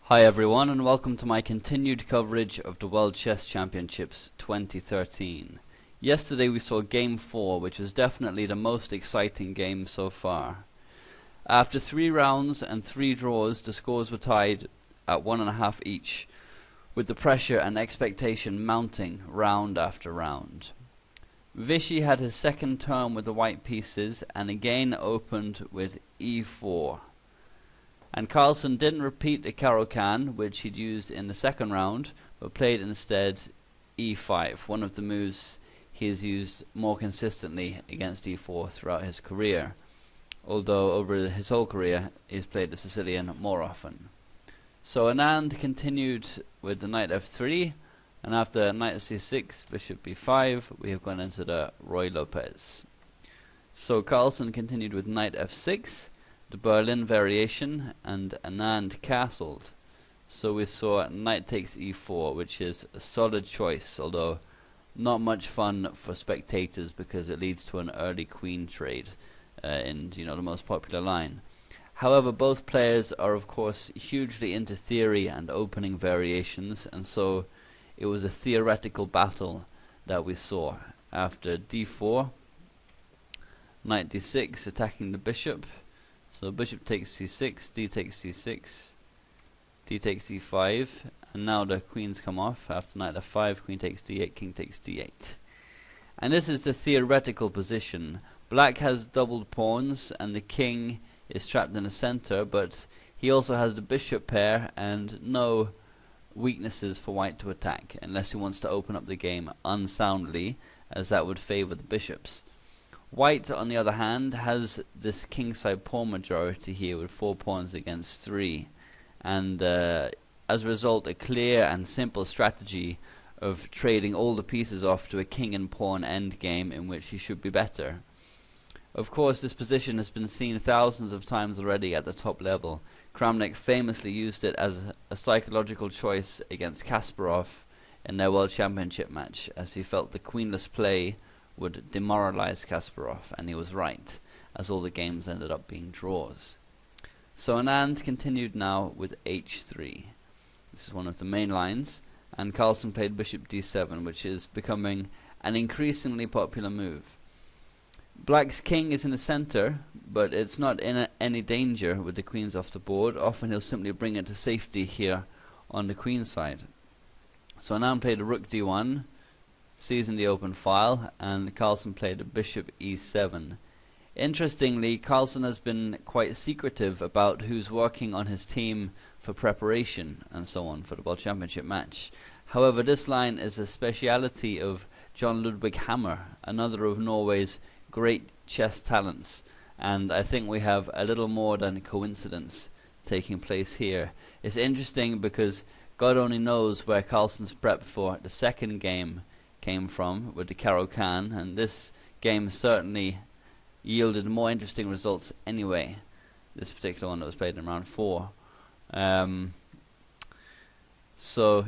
Hi everyone, and welcome to my continued coverage of the World Chess Championships 2013. Yesterday we saw Game 4, which was definitely the most exciting game so far. After 3 rounds and 3 draws, the scores were tied at 1.5 each, with the pressure and expectation mounting round after round. Vishy had his second turn with the white pieces and again opened with e4. And Carlsen didn't repeat the Caro-Kann, which he'd used in the second round, but played instead e5, one of the moves he has used more consistently against e4 throughout his career, although over his whole career he's played the Sicilian more often. So Anand continued with the knight f3, and after knight c6, bishop b5, we have gone into the Roy Lopez. So Carlsen continued with knight f6, the Berlin variation, and Anand castled. So we saw knight takes e4, which is a solid choice, although not much fun for spectators because it leads to an early queen trade in the most popular line. However, both players are of course hugely into theory and opening variations, and so it was a theoretical battle that we saw. After d4, knight d6, attacking the bishop. So bishop takes c6, d takes c6, d takes e5, and now the queens come off. After knight f5, queen takes d8, king takes d8. And this is the theoretical position. Black has doubled pawns, and the king is trapped in the center, but he also has the bishop pair and no weaknesses for white to attack, unless he wants to open up the game unsoundly, as that would favor the bishops. White, on the other hand, has this kingside pawn majority here with 4 pawns against 3, and as a result a clear and simple strategy of trading all the pieces off to a king and pawn endgame in which he should be better. Of course, this position has been seen thousands of times already at the top level. Kramnik famously used it as a psychological choice against Kasparov in their World Championship match, as he felt the queenless play would demoralize Kasparov, and he was right, as all the games ended up being draws. So Anand continued now with h3. This is one of the main lines, and Carlsen played bishop d7, which is becoming an increasingly popular move. Black's king is in the center, but it's not in any danger with the queens off the board. Often he'll simply bring it to safety here on the queen side. So Anand played a rook d1, seizing the open file, and Carlsen played a bishop e7. Interestingly, Carlsen has been quite secretive about who's working on his team for preparation and so on for the World Championship match. However, this line is a speciality of John Ludwig Hammer, another of Norway's great chess talents, and I think we have a little more than coincidence taking place here. It's interesting because God only knows where Carlsen's prep for the second game came from with the Caro-Kann, and this game certainly yielded more interesting results anyway, this particular one that was played in round 4. So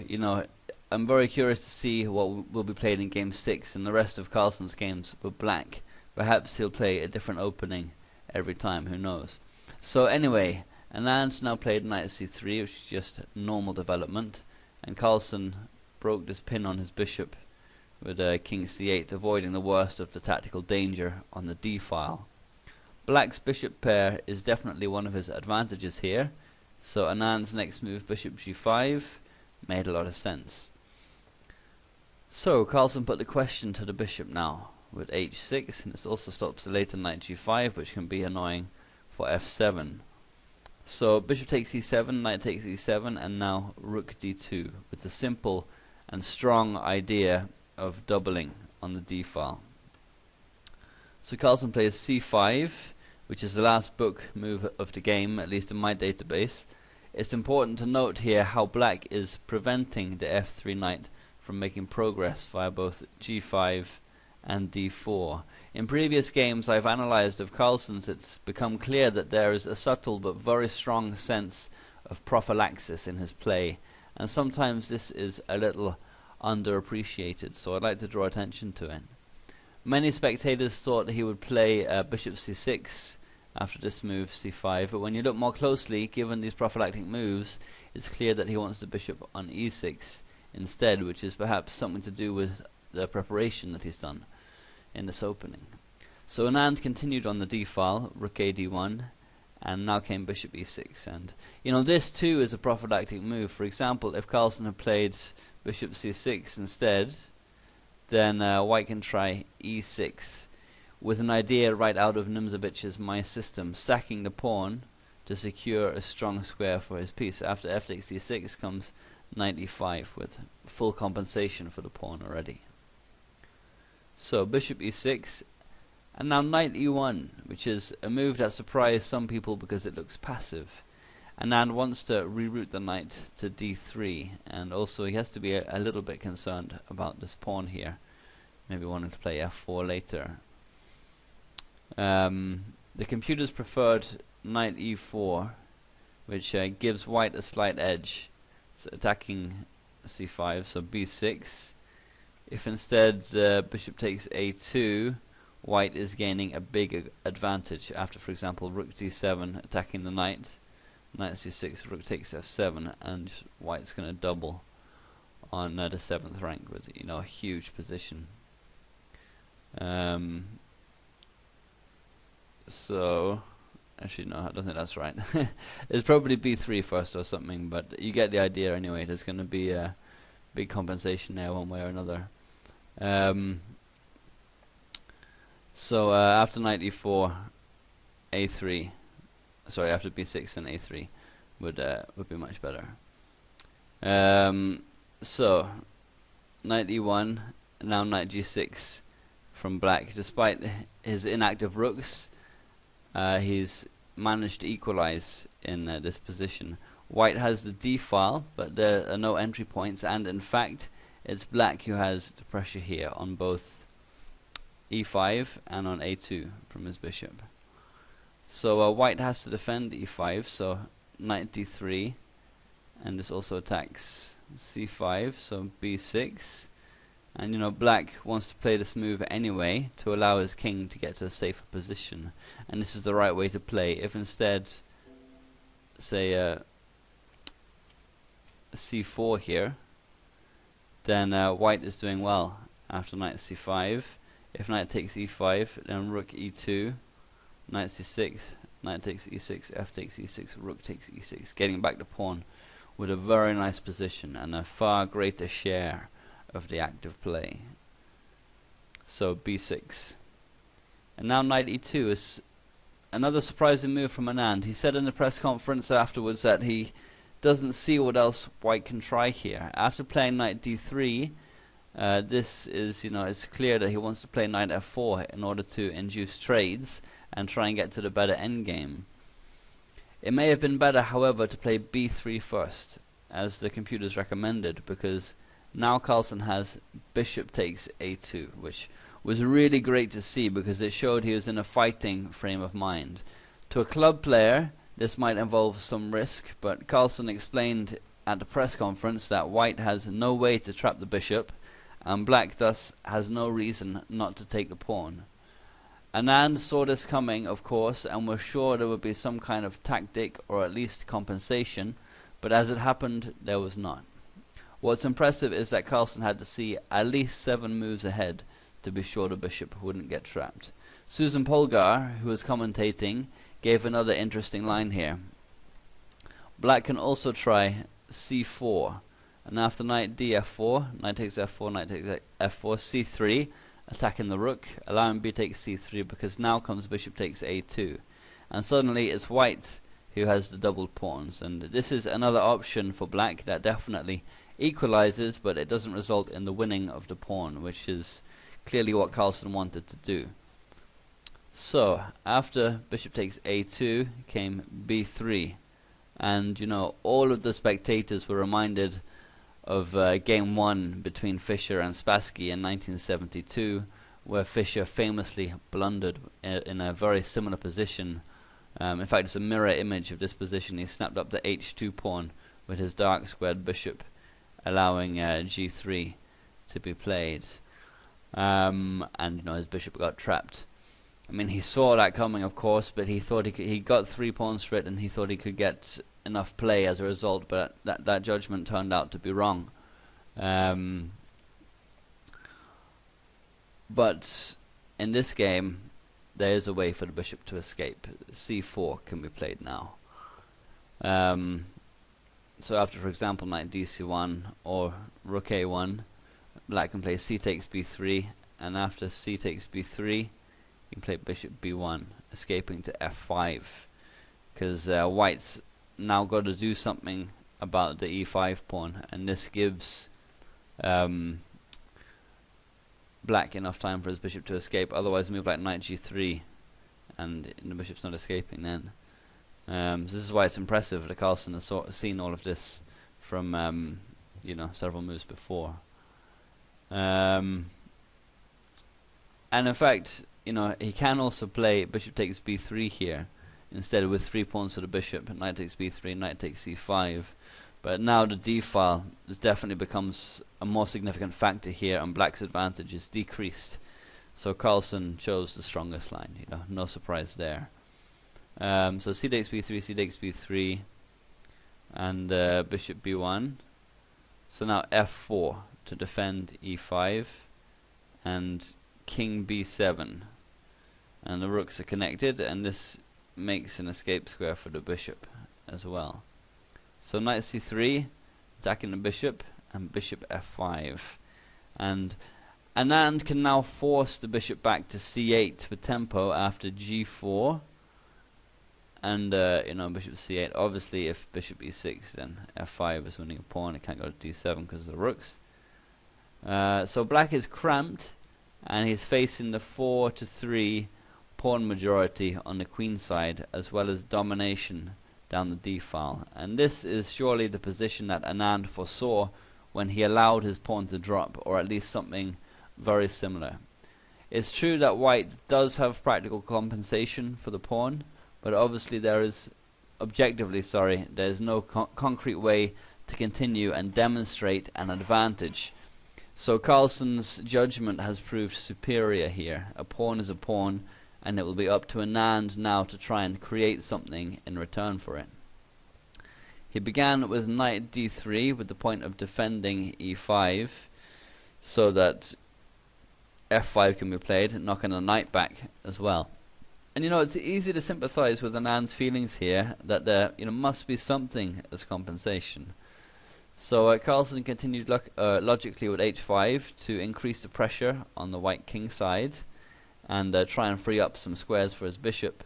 I'm very curious to see what will be played in game 6 and the rest of Carlsen's games with Black. Perhaps he'll play a different opening every time, who knows. So anyway, Anand now played knight c3, which is just normal development, and Carlsen broke this pin on his bishop with king c8, avoiding the worst of the tactical danger on the d-file. Black's bishop pair is definitely one of his advantages here, so Anand's next move, bishop g5, made a lot of sense. So Carlsen put the question to the bishop now with h6, and this also stops the later knight g5, which can be annoying for f7. So bishop takes e7, knight takes e7, and now rook d2 with the simple and strong idea of doubling on the d-file. So Carlsen plays c5, which is the last book move of the game, at least in my database. It's important to note here how Black is preventing the f3 knight from making progress via both g5 and d4. In previous games I've analyzed of Carlsen's, it's become clear that there is a subtle but very strong sense of prophylaxis in his play, and sometimes this is a little underappreciated, so I'd like to draw attention to it. Many spectators thought he would play bishop c6 after this move c5, but when you look more closely, given these prophylactic moves, it's clear that he wants the bishop on e6 instead, which is perhaps something to do with the preparation that he's done in this opening. So Anand continued on the d file, rook a d1, and now came bishop e6, and this too is a prophylactic move. For example, if Carlsen had played bishop c6 instead, then white can try e6 with an idea right out of Nimzovich's My System, sacking the pawn to secure a strong square for his piece. After f takes e6 comes knight e5 with full compensation for the pawn already. So bishop e6, and now knight e1, which is a move that surprised some people because it looks passive. Anand wants to reroute the knight to d3, and also he has to be a little bit concerned about this pawn here, maybe wanting to play f4 later. The computers preferred knight e4, which gives white a slight edge. It's attacking c5, so b6. If instead bishop takes a2, white is gaining a big advantage after, for example, rook d7 attacking the knight, knight c6, rook takes f7, and white's going to double on the 7th rank with a huge position. So actually no, I don't think that's right. It's probably b3 first or something, but you get the idea anyway. There's going to be a big compensation there one way or another. So after knight e4, a3, sorry, after b6 and a3 would be much better. So knight e1, now knight g6 from black. Despite his inactive rooks, he's managed to equalize in this position. White has the d file, but there are no entry points, and in fact it's black who has the pressure here on both e5 and on a2 from his bishop. So white has to defend e5, so knight d3, and this also attacks c5, so b6. And black wants to play this move anyway to allow his king to get to a safer position, and this is the right way to play. If instead, say c4 here, then white is doing well after knight c5. If knight takes e5, then rook e2, knight c6, knight takes e6, f takes e6, rook takes e6, getting back the pawn with a very nice position and a far greater share of the active play. So b6, and now knight e2 is another surprising move from Anand. He said in the press conference afterwards that he doesn't see what else white can try here. After playing knight d3, this is, it's clear that he wants to play knight f4 in order to induce trades and try and get to the better endgame. It may have been better, however, to play b3 first, as the computers recommended, because now Carlsen has bishop takes a2, which was really great to see because it showed he was in a fighting frame of mind. To a club player, this might involve some risk, but Carlsen explained at the press conference that white has no way to trap the bishop, and black thus has no reason not to take the pawn. Anand saw this coming, of course, and was sure there would be some kind of tactic or at least compensation, but as it happened, there was not. What's impressive is that Carlsen had to see at least 7 moves ahead to be sure the bishop wouldn't get trapped. Susan Polgar, who was commentating, gave another interesting line here. Black can also try c4, and after knight df4, knight takes f4, knight takes f4, c3, attacking the rook, allowing b takes c3, because now comes bishop takes a2, and suddenly it's white who has the doubled pawns, and this is another option for black that definitely equalizes, but it doesn't result in the winning of the pawn, which is clearly what Carlsen wanted to do. So after bishop takes a2 came b3, and all of the spectators were reminded of game 1 between Fischer and Spassky in 1972, where Fischer famously blundered in a very similar position. In fact, it's a mirror image of this position. He snapped up the h2 pawn with his dark squared bishop, allowing g3 to be played, and his bishop got trapped. I mean, he saw that coming, of course, but he thought he got 3 pawns for it, and he thought he could get enough play as a result, but that judgment turned out to be wrong. But in this game, there is a way for the bishop to escape. c4 can be played now. So after, for example, knight dc1 or rook a1, black can play c takes b3, and after c takes b3, you can play bishop b1, escaping to f5, because white's now got to do something about the e5 pawn, and this gives black enough time for his bishop to escape. Otherwise, move like knight g3, and the bishop's not escaping then. So this is why it's impressive that Carlsen has seen all of this from several moves before. And in fact, he can also play bishop takes b3 here, instead with 3 pawns for the bishop. Knight takes b3, knight takes c5. But now the d-file definitely becomes a more significant factor here, and black's advantage is decreased. So Carlsen chose the strongest line, no surprise there. So c takes b3, c takes b3, and bishop b1. So now f4 to defend e5, and king b7. And the rooks are connected, and this makes an escape square for the bishop as well. So knight c3, attacking the bishop, and bishop f5. And Anand can now force the bishop back to c8 with tempo after g4. And bishop c8. Obviously, if bishop e6, then f5 is winning a pawn. It can't go to d7 because of the rooks. So black is cramped, and he's facing the 4-3 pawn majority on the queen side, as well as domination down the d-file. And this is surely the position that Anand foresaw when he allowed his pawn to drop, or at least something very similar. It's true that white does have practical compensation for the pawn, but obviously there is no concrete way to continue and demonstrate an advantage. So Carlsen's judgment has proved superior here. A pawn is a pawn, and it will be up to Anand now to try and create something in return for it. He began with knight d3 with the point of defending e5, so that f5 can be played, knocking the knight back as well. And it's easy to sympathize with Anand's feelings here, that there must be something as compensation. So Carlsen continued logically with h5 to increase the pressure on the white king side, and try and free up some squares for his bishop,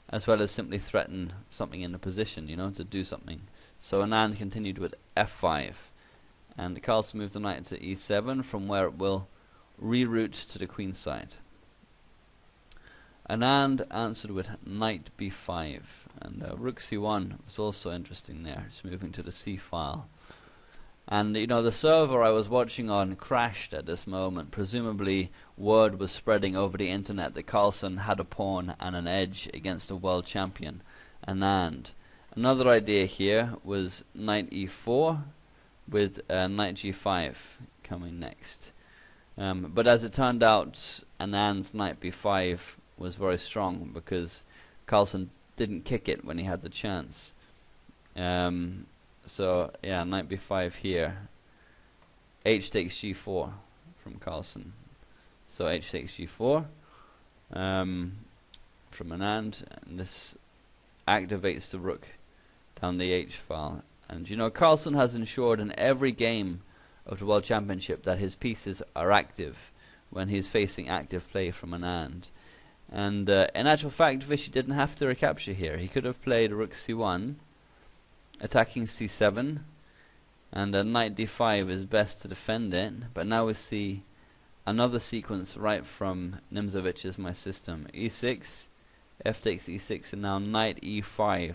as well as simply threaten something in the position, to do something. So Anand continued with f5, and Carlsen moved the knight to e7, from where it will reroute to the queen side. Anand answered with knight b5, and rook c1 was also interesting there, just moving to the c file. And the server I was watching on crashed at this moment. Presumably word was spreading over the internet that Carlsen had a pawn and an edge against the world champion, Anand. Another idea here was knight e4 with knight g5 coming next. But as it turned out, Anand's knight b5 was very strong, because Carlsen didn't kick it when he had the chance. So yeah, knight b5 here. H takes g4 from Carlsen. So h takes g4 from Anand, and this activates the rook down the h file. And Carlsen has ensured in every game of the World Championship that his pieces are active when he's facing active play from Anand. And in actual fact, Vishy didn't have to recapture here. He could have played rook c1, attacking c7, and knight d5 is best to defend it. But now we see another sequence right from Nimzovich's My System. e6, f takes e6, and now knight e5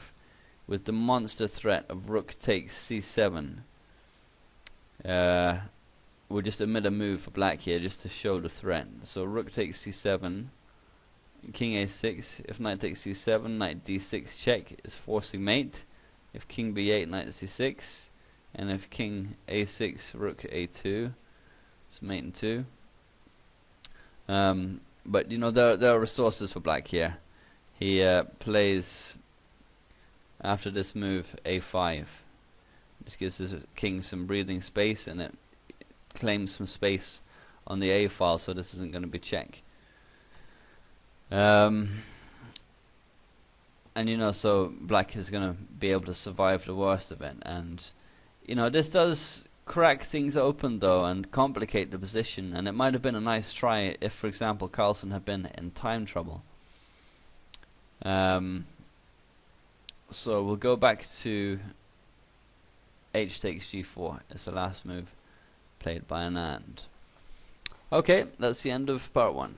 with the monster threat of rook takes c7. We'll just omit a move for black here just to show the threat. So rook takes c7, king a6, if knight takes c7, knight d6 check is forcing mate. If king b8, knight c6, and if king a6, rook a2, it's mate in 2. But there are resources for black here. He plays after this move a5. This gives his king some breathing space, and it claims some space on the a file, so this isn't going to be check. And so black is going to be able to survive the worst of it. And this does crack things open though and complicate the position, and it might have been a nice try if, for example, Carlsen had been in time trouble. So we'll go back to h takes g4. It's the last move played by Anand. Okay, that's the end of part 1.